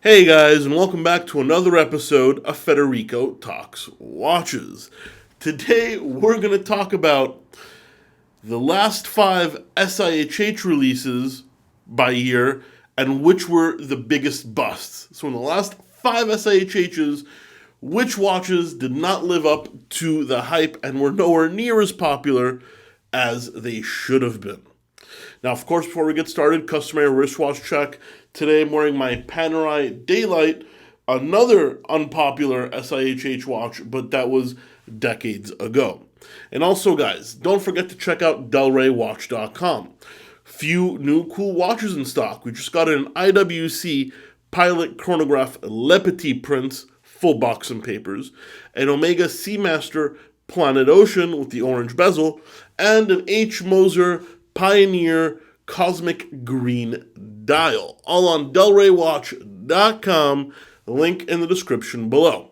Hey guys, and welcome back to another episode of Federico Talks Watches. Today we're going to talk about the last 5 SIHH releases by year and which were the biggest busts. So in the last 5 SIHHs, which watches did not live up to the hype and were nowhere near as popular as they should have been. Now, of course, before we get started, customary wristwatch check. Today I'm wearing my Panerai Daylight, another unpopular SIHH watch, but that was decades ago. And also, guys, don't forget to check out delraywatch.com. Few new cool watches in stock. We just got an IWC Pilot Chronograph Le Petit Prince, full box and papers, an Omega Seamaster Planet Ocean with the orange bezel, and an H. Moser Pioneer Cosmic Green Dial, all on delraywatch.com, link in the description below.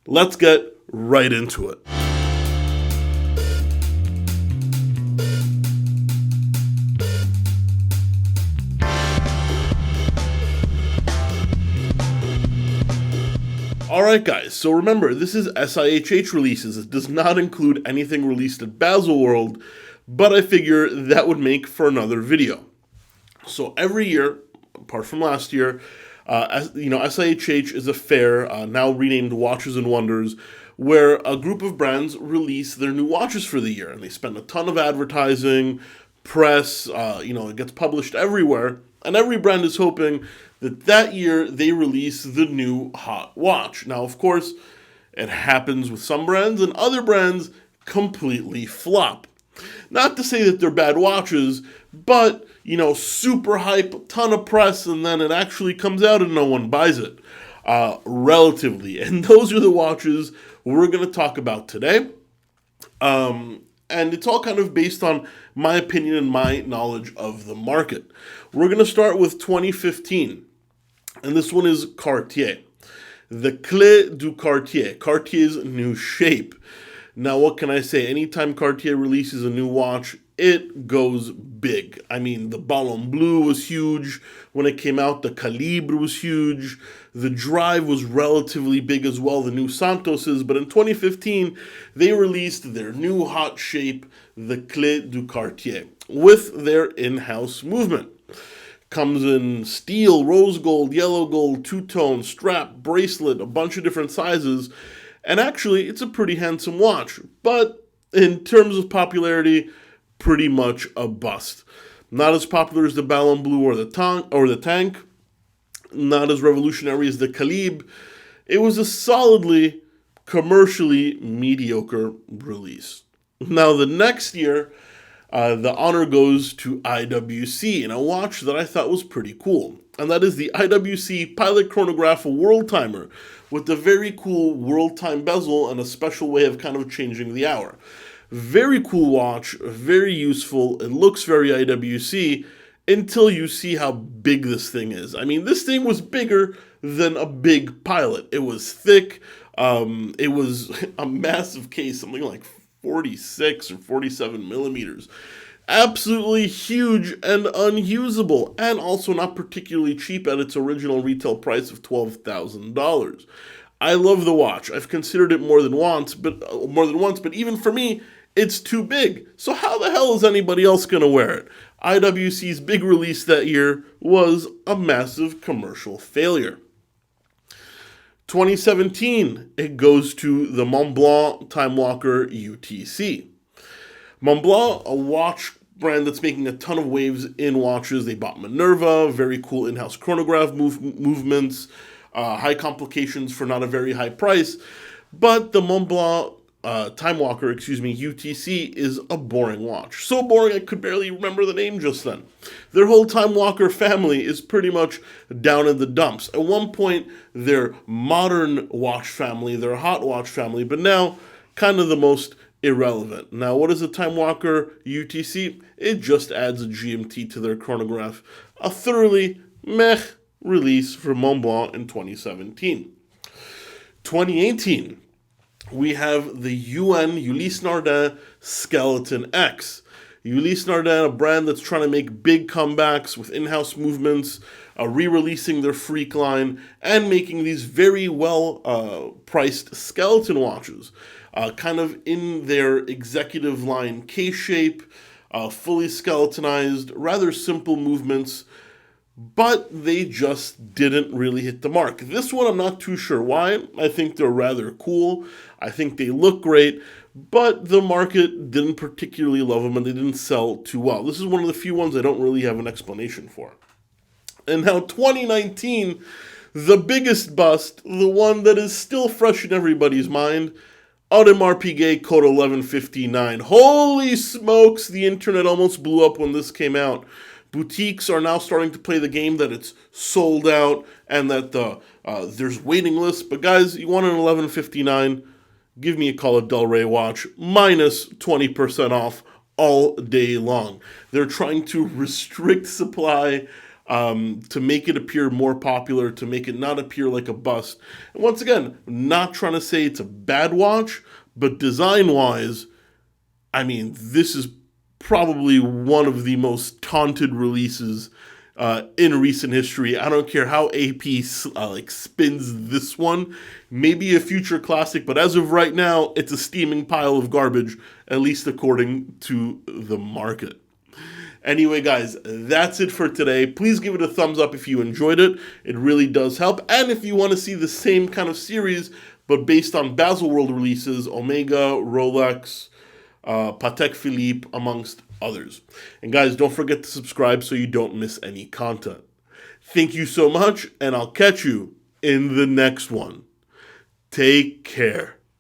Let's get right into it. Alright guys, so remember, this is SIHH releases. It does not include anything released at Baselworld, but I figure that would make for another video. So every year, apart from last year, SIHH is a fair, now renamed Watches and Wonders, where a group of brands release their new watches for the year, and they spend a ton of advertising, press, it gets published everywhere, and every brand is hoping that year they release the new hot watch. Now, of course, it happens with some brands, and other brands completely flop. Not to say that they're bad watches, but, super hype, ton of press, and then it actually comes out and no one buys it, relatively. And those are the watches we're going to talk about today. And it's all kind of based on my opinion and my knowledge of the market. We're going to start with 2015, and this one is Cartier. The Clé du Cartier, Cartier's new shape. Now, what can I say? Anytime Cartier releases a new watch, it goes big. I mean, the Ballon Bleu was huge when it came out. The Calibre was huge. The Drive was relatively big as well, the new Santoses. But in 2015, they released their new hot shape, the Clé du Cartier, with their in-house movement. Comes in steel, rose gold, yellow gold, two-tone, strap, bracelet, a bunch of different sizes. And actually, it's a pretty handsome watch, but in terms of popularity, pretty much a bust. Not as popular as the Ballon Bleu or the Tank, not as revolutionary as the Calibre. It was a solidly, commercially mediocre release. Now, the next year, the honor goes to IWC, and a watch that I thought was pretty cool. And that is the IWC Pilot Chronograph World Timer, with the very cool world time bezel and a special way of kind of changing the hour. Very cool watch, very useful. It looks very IWC until you see how big this thing is. I mean, this thing was bigger than a big Pilot. It was thick. It was a massive case, something like 46 or 47 millimeters. Absolutely huge and unusable, and also not particularly cheap at its original retail price of $12,000. I love the watch. I've considered it more than once, but even for me, it's too big. So how the hell is anybody else going to wear it? IWC's big release that year was a massive commercial failure. 2017, it goes to the Montblanc Time Walker UTC. Montblanc, a watch brand that's making a ton of waves in watches. They bought Minerva, very cool in-house chronograph movements, high complications for not a very high price. But the Montblanc Time Walker, UTC, is a boring watch. So boring I could barely remember the name just then. Their whole Time Walker family is pretty much down in the dumps. At one point, they're modern watch family, they're a hot watch family, but now kind of the most irrelevant. Now, what is a Time Walker UTC? It just adds a GMT to their chronograph. A thoroughly meh release for Montblanc in 2017. 2018, we have the Ulysse Nardin Skeleton X. Ulysse Nardin, a brand that's trying to make big comebacks with in-house movements, re-releasing their Freak line, and making these very well-priced skeleton watches, kind of in their executive line K-shape, fully skeletonized, rather simple movements, but they just didn't really hit the mark. This one, I'm not too sure why. I think they're rather cool. I think they look great, but the market didn't particularly love them and they didn't sell too well. This is one of the few ones I don't really have an explanation for. And now 2019, the biggest bust, the one that is still fresh in everybody's mind, Audemars Piguet Code 1159. Holy smokes, the internet almost blew up when this came out. Boutiques are now starting to play the game that it's sold out and that there's waiting lists. But guys, you want an 1159, give me a Call of Del Rey watch, minus 20% off all day long. They're trying to restrict supply to make it appear more popular, to make it not appear like a bust. And once again, not trying to say it's a bad watch, but design-wise, I mean, this is probably one of the most taunted releases in recent history. I don't care how AP spins this one. Maybe a future classic, but as of right now, it's a steaming pile of garbage, at least according to the market. Anyway, guys, that's it for today. Please give it a thumbs up if you enjoyed it. It really does help. And if you want to see the same kind of series, but based on Baselworld releases, Omega, Rolex, Patek Philippe, amongst others. And guys, don't forget to subscribe so you don't miss any content. Thank you so much, and I'll catch you in the next one. Take care.